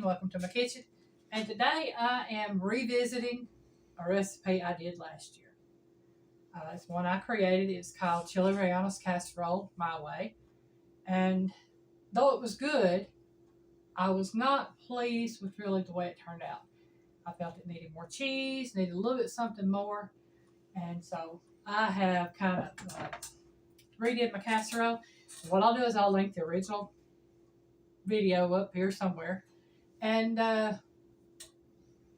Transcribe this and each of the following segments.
Alyne, welcome to my kitchen. And today I am revisiting a recipe I did last year. It's one I created. It's called Chili Rellanos Casserole, my way. And though it was good, I was not pleased with really the way it turned out. I felt it needed more cheese, needed a little bit something more. And so I have kind of redid my casserole. What I'll do is I'll link the original video up here somewhere. And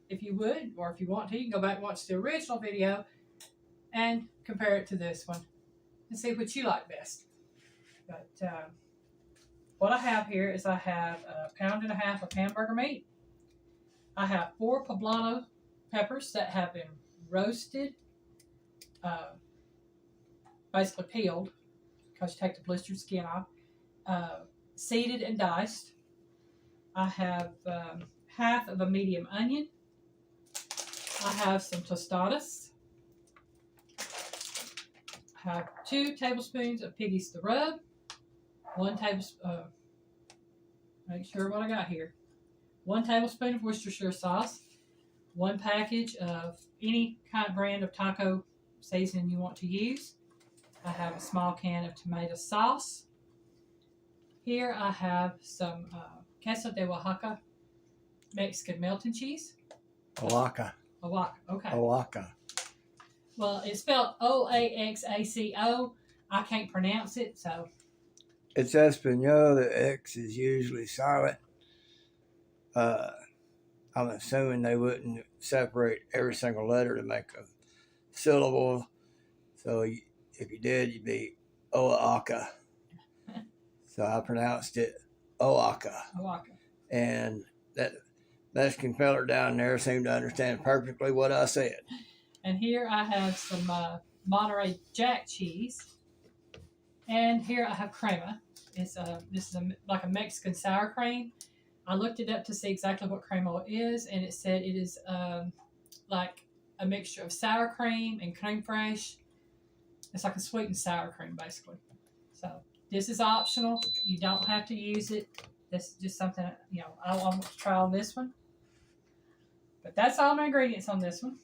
if you would, or if you want to, you can go back and watch the original video and compare it to this one and see what you like best. But what I have here is I have 1.5 pounds of hamburger meat. I have 4 Poblano peppers that have been roasted, basically peeled, because you take the blistered skin off, seeded and diced. I have half of a medium onion. I have some Tostados. I have 2 tablespoons of Piggy's the rub. 1 tablespoon, make sure what I got here. 1 tablespoon of Worcestershire sauce. 1 package of any kind of brand of taco seasoning you want to use. I have a small can of tomato sauce. Here I have some Queso de Oaxoca Mexican melting cheese. Oaxaca. Oaxaca, okay. Oaxaca. Well, it's spelled O-A-X-A-C-O. I can't pronounce it, so. It's Espanol. The X is usually silent. I'm assuming they wouldn't separate every single letter to make a syllable. So if you did, you'd be Oaxaca. So I pronounced it Oaxaca. Oaxaca. And that Mexican feller down there seemed to understand perfectly what I said. And here I have some Monterey Jack cheese. And here I have Crema. This is like a Mexican sour cream. I looked it up to see exactly what Crema is, and it said it is like a mixture of sour cream and creme fraiche. It's like a sweet and sour cream, basically. So this is optional. You don't have to use it. This is just something, I want to try on this one. But that's all my ingredients on this one.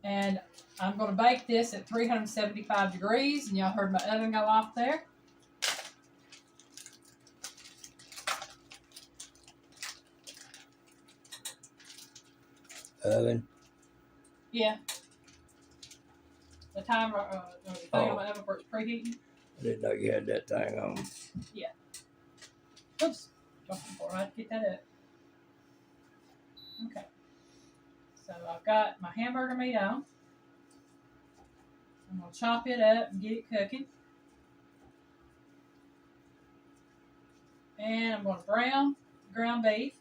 And I'm going to bake this at 375 degrees. And y'all heard my oven go off there. Oven? Yeah. The timer, the thing on my oven where it's preheating. I didn't know you had that thing on. Yeah. Oops. Jumping for I had to get that up. Okay. So I've got my hamburger meat on. I'm going to chop it up and get it cooking. And I'm going to brown ground beef.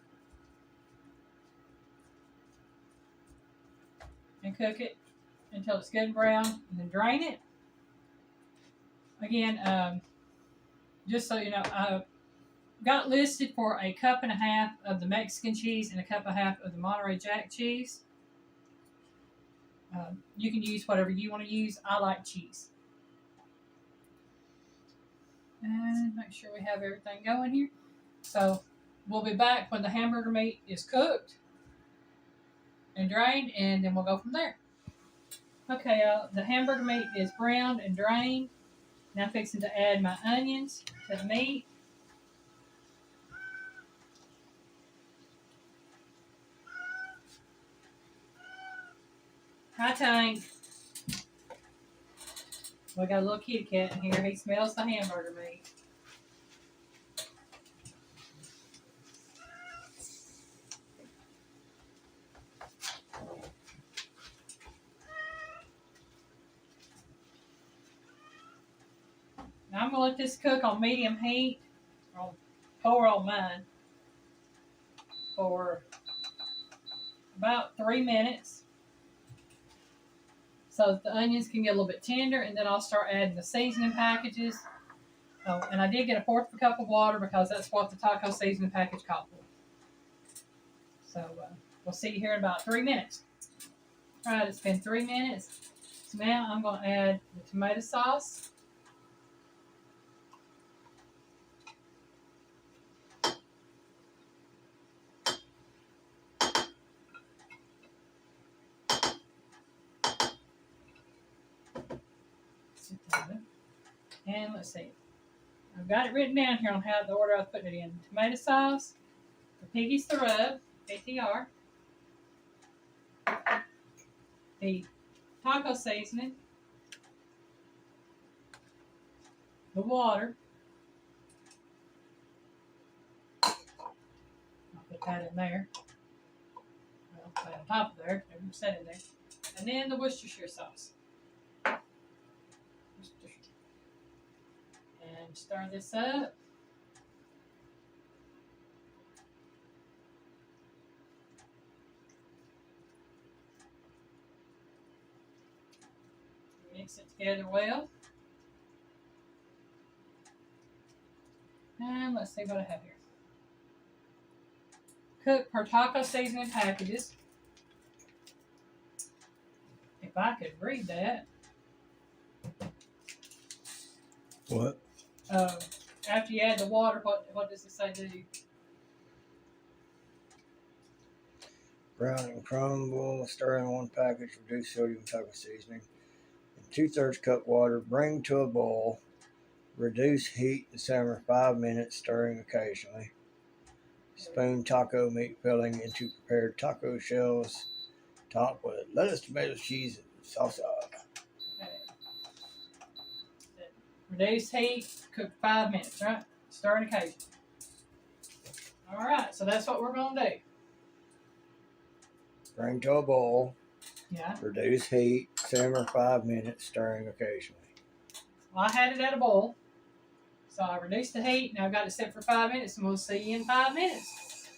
And cook it until it's good and brown. And then drain it. Again, just so you know, I got listed for 1.5 cups of the Mexican cheese and 1.5 cups of the Monterey Jack cheese. You can use whatever you want to use. I like cheese. And make sure we have everything going here. So we'll be back when the hamburger meat is cooked and drained, and then we'll go from there. Okay, the hamburger meat is browned and drained. Now I'm fixing to add my onions to the meat. Hi, Tank. We got a little kitty cat in here. He smells the hamburger meat. Now I'm going to let this cook on medium heat. I'll pour on mine for about 3 minutes. So that the onions can get a little bit tender, and then I'll start adding the seasoning packages. Oh, and I did get 1/4 cup of water because that's what the taco seasoning package called for. So we'll see you here in about 3 minutes. All right, it's been 3 minutes. So now I'm going to add the tomato sauce. mix it together. And let's see. I've got it written down here on how the order I was putting it in. Tomato sauce, the Piggy's the rub, PTR, the taco seasoning, the water. I'll put that in there. Well, put it on top of there. Never set in there. And then the Worcestershire sauce. And stir this up. Mix it together well. And let's see what I have here. Cook per taco seasoning packages. If I could read that. What? After you add the water, what does it say do? Brown and crumble, stir in 1 package, reduce sodium taco seasoning. In 2/3 cup water, bring to a boil. Reduce heat and simmer 5 minutes, stirring occasionally. Spoon taco meat filling into prepared taco shells. Top with lettuce, tomatoes, cheese, and salsa. Okay. Reduce heat, cook 5 minutes, right? Stir on occasion. All right, so that's what we're going to do. Bring to a boil. Yeah. Reduce heat, simmer 5 minutes, stirring occasionally. Well, I had it at a boil, so I reduced the heat. Now I've got it set for 5 minutes, and we'll see you in 5 minutes.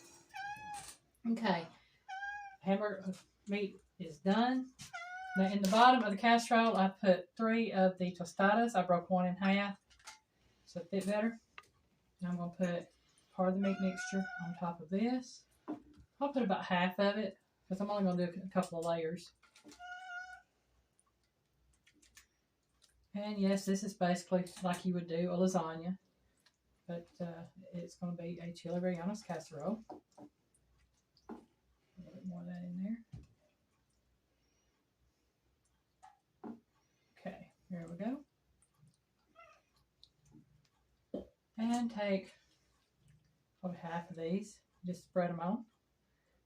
Okay. Hamburger meat is done. Now in the bottom of the casserole, I put 3 of the tostadas. I broke 1 in half, so it fit better. And I'm going to put part of the meat mixture on top of this. I'll put about half of it, because I'm only going to do a couple of layers. And yes, this is basically like you would do a lasagna, but it's going to be a chili Rellanos casserole. A little bit more of that in there. Okay, here we go. And take probably half of these, just spread them on.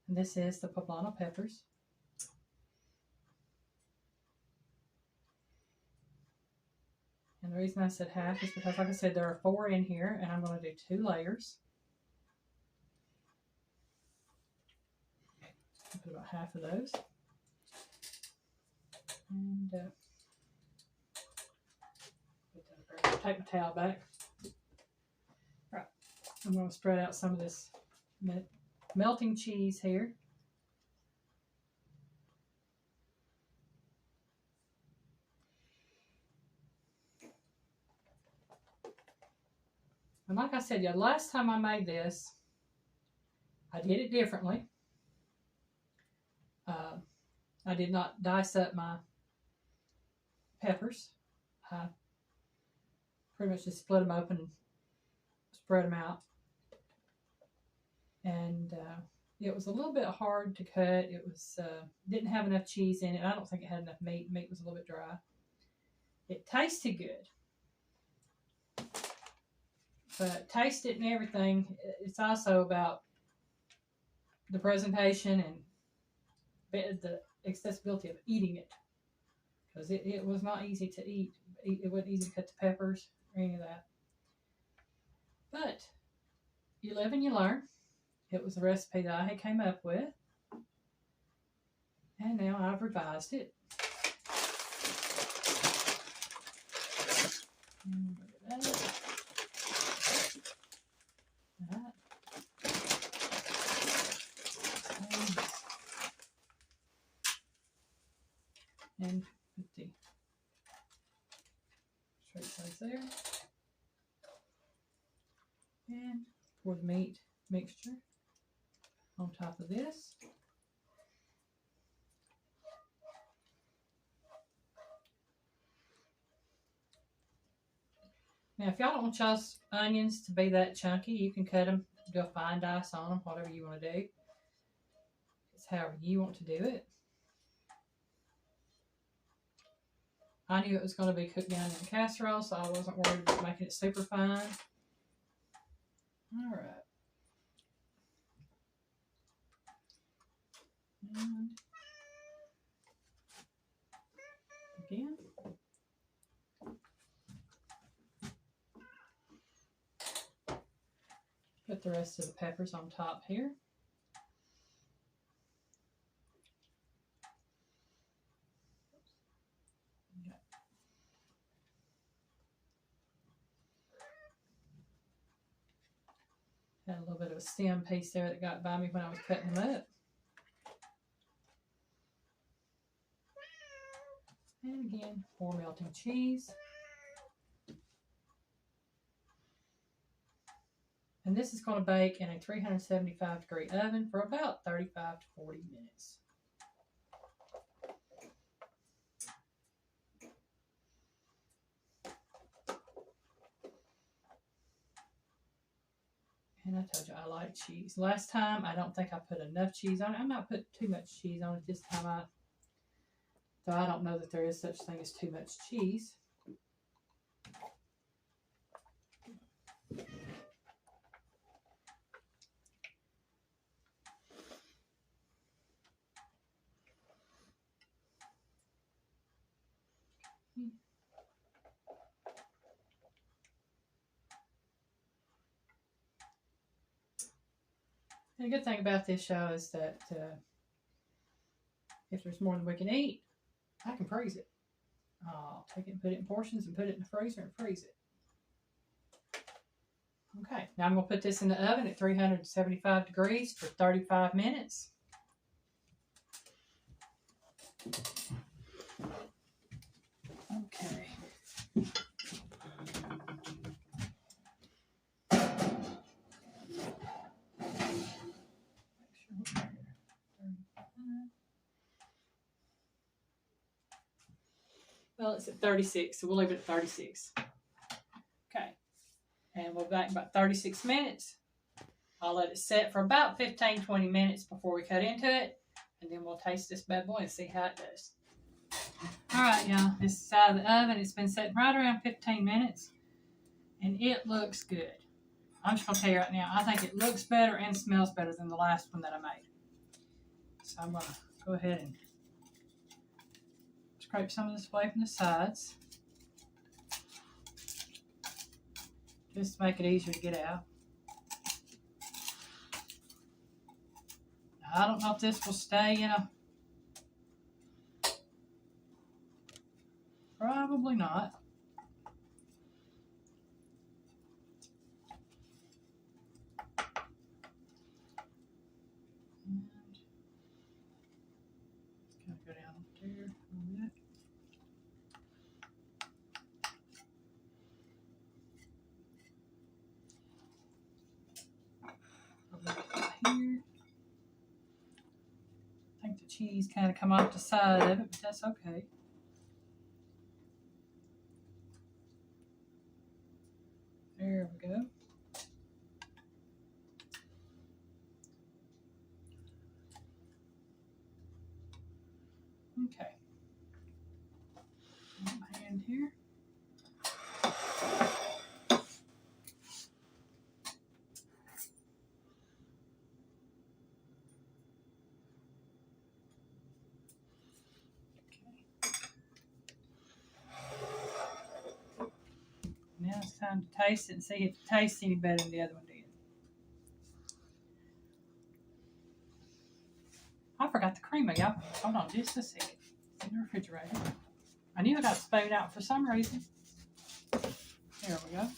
And this is the Poblano Peppers. And the reason I said half is because, like I said, there are 4 in here, and I'm going to do 2 layers. I'll put about half of those. And take my towel back. Right. I'm going to spread out some of this melting cheese here. And like I said, yeah, last time I made this, I did it differently. I did not dice up my peppers. I pretty much just split them open and spread them out. And it was a little bit hard to cut. It was didn't have enough cheese in it. I don't think it had enough meat. Meat was a little bit dry. It tasted good. But taste it and everything, it's also about the presentation and the accessibility of eating it. Because it was not easy to eat. It wasn't easy to cut the peppers or any of that. But you live and you learn. It was a recipe that I had came up with. And now I've revised it. And look at that. And put the straight sides there. And pour the meat mixture on top of this. Now, if y'all don't want y'all's onions to be that chunky, you can cut them, do a fine dice on them, whatever you want to do. It's however you want to do it. I knew it was going to be cooked down in the casserole, so I wasn't worried about making it super fine. All right. And again. Put the rest of the peppers on top here. Had a little bit of a stem piece there that got by me when I was cutting them up. And again, pour melting cheese. And this is going to bake in a 375-degree oven for about 35 to 40 minutes. And I told you I like cheese. Last time, I don't think I put enough cheese on it. I might put too much cheese on it this time. Though I don't know that there is such thing as too much cheese. And the good thing about this show is that if there's more than we can eat, I can freeze it. I'll take it and put it in portions and put it in the freezer and freeze it. Okay, now I'm going to put this in the oven at 375 degrees for 35 minutes. Okay. Well, it's at 36, so we'll leave it at 36. Okay. And we'll bake about 36 minutes. I'll let it set for about 15-20 minutes before we cut into it. And then we'll taste this bad boy and see how it does. Alright, y'all. This side of the oven, it's been setting right around 15 minutes. And it looks good. I'm just going to tell you right now, I think it looks better and smells better than the last one that I made. So I'm going to go ahead and scrape some of this away from the sides. Just to make it easier to get out. I don't know if this will stay in a... Probably not. And it's going to go down there a little bit. Here. I think the cheese kind of come off the side of it, but that's okay. There we go. Okay. My hand here. Now it's time to taste it and see if it tastes any better than the other one did. I forgot the Crema, y'all. Hold on just a second. It's in the refrigerator. I knew I got spewed out for some reason. There we go.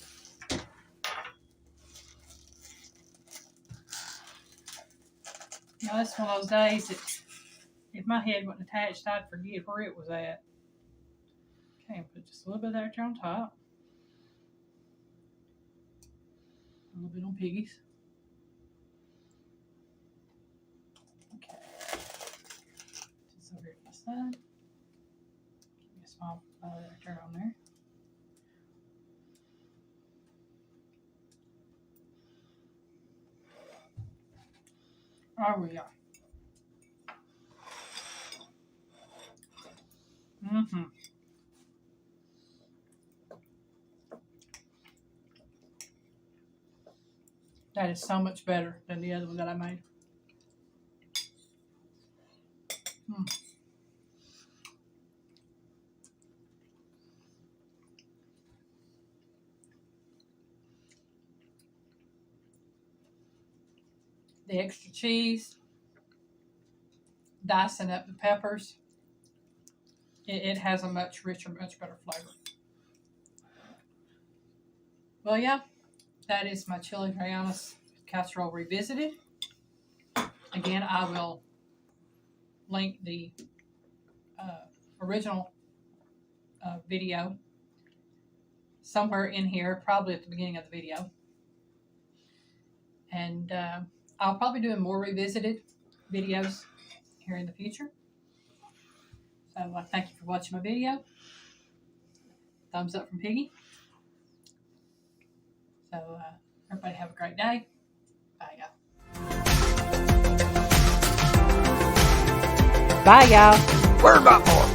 You know, it's one of those days that if my head wasn't attached, I'd forget where it was at. Okay, put just a little bit of that on top. A little bit on Piggy's. Okay. Just over here to the side. Give me a small dirt on there. There we are. That is so much better than the other one that I made. The extra cheese, dicing up the peppers, it has a much richer, much better flavor. Well, yeah, that is my chili Rellanos casserole revisited. Again, I will link the original video somewhere in here, probably at the beginning of the video. And I'll probably do more revisited videos here in the future. So thank you for watching my video. Thumbs up from Piggy. So everybody have a great day. Bye, y'all. Bye, y'all. Where about more?